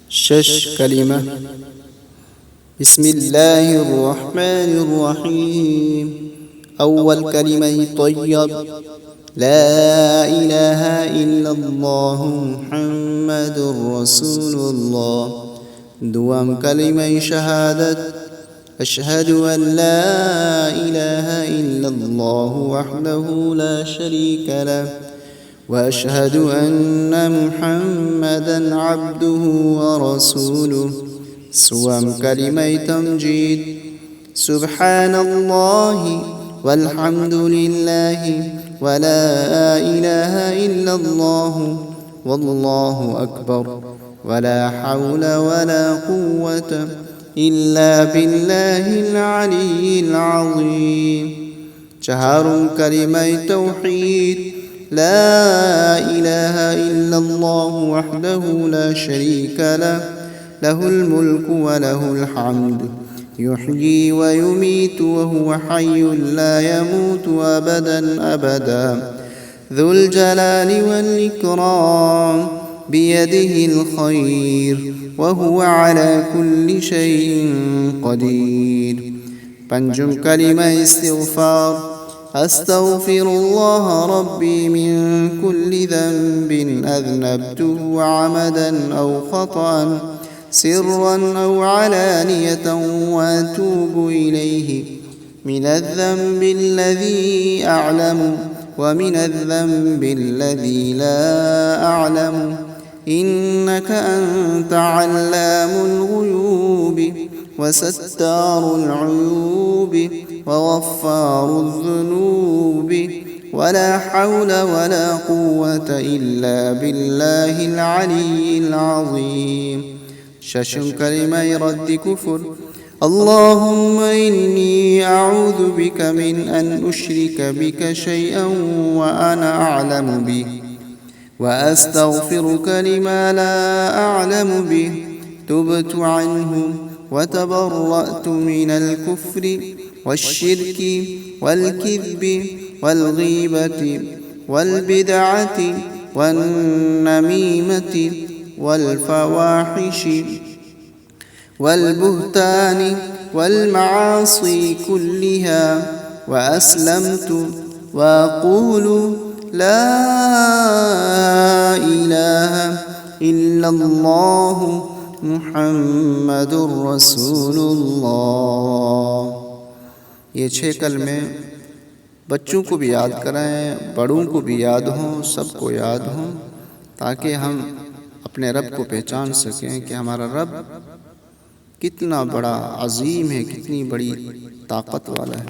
شش كلمة. بسم الله الرحمن الرحيم. أول كلمة طيب، لا إله إلا الله محمد رسول الله. دوام كلمة شهادة، أشهد أن لا إله إلا الله وحده لا شريك له، وأشهد أن محمدا عبده ورسوله. سوام كلمة تمجيد، سبحان الله والحمد لله ولا إله إلا الله والله أكبر، ولا حول ولا قوة إلا بالله العلي العظيم. شهر كلمة توحيد، لا إله إلا الله وحده لا شريك له، له الملك وله الحمد، يحيي ويميت وهو حي لا يموت أبدا أبدا، ذو الجلال والإكرام، بيده الخير وهو على كل شيء قدير. پنجم كلمة استغفار، أستغفر الله ربي من كل ذنب أذنبته عمدا أو خطأ، سرا أو علانية، وأتوب إليه من الذنب الذي أعلم ومن الذنب الذي لا أعلم، إنك أنت علام الغيوب وستار العيوب وغفار الذنوب، ولا حول ولا قوة إلا بالله العلي العظيم. ششم كلمة رد كفر، اللهم إني أعوذ بك من أن أشرك بك شيئا وأنا أعلم به، وأستغفرك لما لا أعلم به، تبت عنه وتبرأت من الكفر والشرك والكذب والغيبة والبدعة والنميمة والفواحش والبهتان والمعاصي كلها، وأسلمت وأقول لا إله إلا الله محمد रसूलुल्लाह। ये 6 कलमे बच्चों को भी याद कराएं, बड़ों को भी याद हों, सबको याद हों, ताकि हम अपने रब को पहचान सकें कि हमारा रब कितना बड़ा अजीम है, कितनी बड़ी ताकत वाला है।